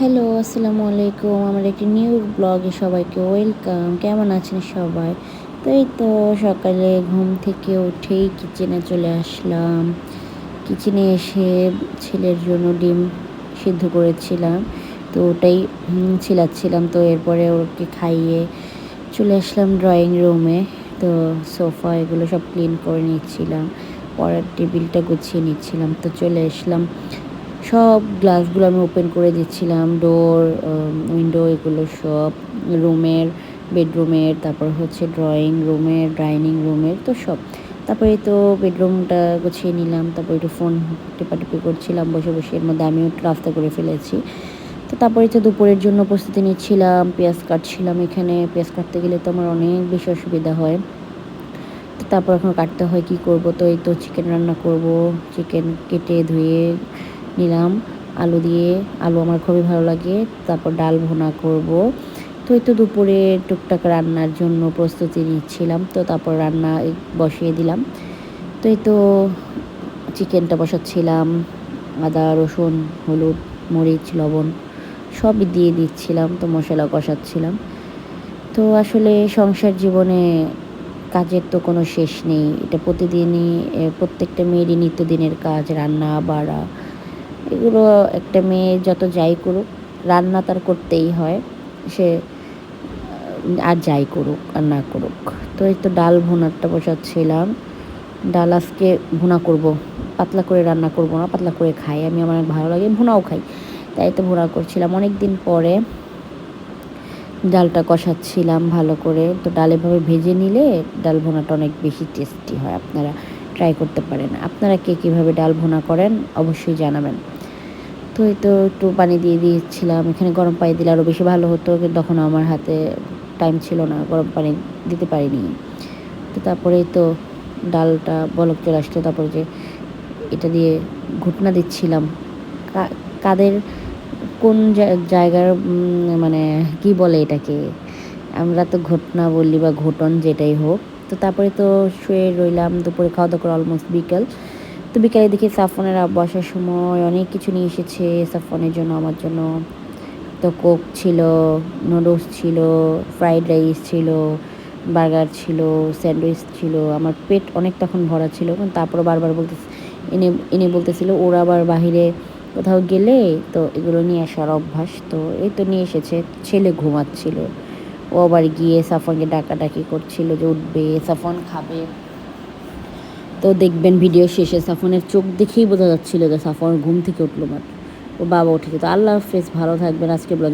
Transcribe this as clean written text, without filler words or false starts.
Hello, আসসালামু আলাইকুম। আমার একটি নিউ ব্লগে সবাইকে ওয়েলকাম। কেমন আছেন সবাই? তো এই তো সকালে ঘুম থেকে উঠেই কিচেনে চলে আসলাম। কিচেনে এসে ছেলের জন্য ডিম সিদ্ধ করেছিলাম। তো ওটাই ছিলাচ্ছিলাম। তো এরপরে ওকে খাইয়ে চলে আসলাম ড্রয়িং রুমে। তো সোফা এগুলো সব ক্লিন করে নিচ্ছিলাম। পড়ার টেবিলটা গুছিয়ে নিচ্ছিলাম। তো চলে আসলাম। সব গ্লাসগুলো আমি ওপেন করে দিচ্ছিলাম। ডোর, উইন্ডো এগুলো সব রুমের, বেডরুমের, তারপর হচ্ছে ড্রয়িং রুমের, ডাইনিং রুমের তো সব। তারপরে তো বেডরুমটা গুছিয়ে নিলাম। তারপর একটু ফোন টেপাটেপি করছিলাম বসে, বসে। এর মধ্যে আমিও একটু নাস্তা করে ফেলেছি। তো তারপরে তো দুপুরের জন্য প্রস্তুতি নিচ্ছিলাম। পেঁয়াজ কাটছিলাম এখানে। পেঁয়াজ কাটতে গেলে তো আমার অনেক বেশি অসুবিধা হয়। তো তারপর এখন কাটতে হয়, কী করব। তো এই তো চিকেন রান্না করব। চিকেন কেটে ধুয়ে নিলাম আলু দিয়ে। আলু আমার খুবই ভালো লাগে। তারপর ডাল ভুনা করব। তো এই তো দুপুরে টুকটাক রান্নার জন্য প্রস্তুতি নিচ্ছিলাম। তো তারপর রান্না বসিয়ে দিলাম। তো এই তো চিকেনটা বসাচ্ছিলাম। আদা, রসুন, হলুদ, মরিচ, লবণ সবই দিয়ে দিচ্ছিলাম। তো মশলা কষাচ্ছিলাম। তো আসলে সংসার জীবনে কাজের তো কোনো শেষ নেই। এটা প্রতিদিনই প্রত্যেকটা মেয়েরই নিত্যদিনের কাজ, রান্না বাড়া এগুলো। একটা মেয়ে যত যাই করুক, রান্না তার করতেই হয়। সে আর যাই করুক আর না করুক। তো এই তো ডাল ভুনাটা বসাচ্ছিলাম। ডাল আজকে ভুনা করব। পাতলা করে রান্না করব না, পাতলা করে খাই আমি, আমার অনেক ভালো লাগে, ভুনাও খাই। তাই তো ভুনা করছিলাম অনেক দিন পরে। ডালটা কষাচ্ছিলাম ভালো করে। তো ডাল এভাবে ভেজে নিলে ডাল ভুনাটা অনেক বেশি টেস্টি হয়। আপনারা ট্রাই করতে পারেন। আপনারা কে কীভাবে ডাল ভুনা করেন অবশ্যই জানাবেন। তো এই তো একটু পানি দিয়ে দিয়েছিলাম। এখানে গরম পানি দিলে আরও বেশি ভালো হতো, কিন্তু তখন আমার হাতে টাইম ছিল না, গরম পানি দিতে পারিনি। তো তারপরে তো ডালটা বলক চলে আসলো। তারপরে যে এটা দিয়ে ঘুটনা দিচ্ছিলাম। কাদের কোন জায়গার মানে কি বলে এটাকে, আমরা তো ঘটনা বললি বা ঘটন যেটাই হোক। তো তারপরে তো শুয়ে রইলাম। দুপুরে খাওয়া দাওয়া করে অলমোস্ট বিকাল। তো বিকালে দেখি সাফনের আব্বু আসার সময় অনেক কিছু নিয়ে এসেছে সাফনের জন্য, আমার জন্য। তো কোক ছিল, নুডলস ছিল, ফ্রাইড রাইস ছিল, বার্গার ছিল, স্যান্ডউইচ ছিল। আমার পেট অনেক তখন ভরা ছিল, কিন্তু তারপরে বারবার বলতে এনে এনে বলতেছিল ওরা আবার বাহিরে কোথাও গেলে তো এগুলো নিয়ে আসার অভ্যাস। তো এই তো নিয়ে এসেছে। ছেলে ঘুমাচ্ছিল। ও আবার গিয়ে সাফনকে ডাকাডাকি করছিল যে উঠবে, সাফন খাবে। তো দেখবেন ভিডিও শেষে সাফনের চোখ দেখেই বোঝা যাচ্ছিল যে সাফন ঘুম থেকে উঠলো মাত্র। ও বাবা উঠেছে। তো আল্লাহ হাফেজ, ভালো থাকবেন। আজকে ব্লগে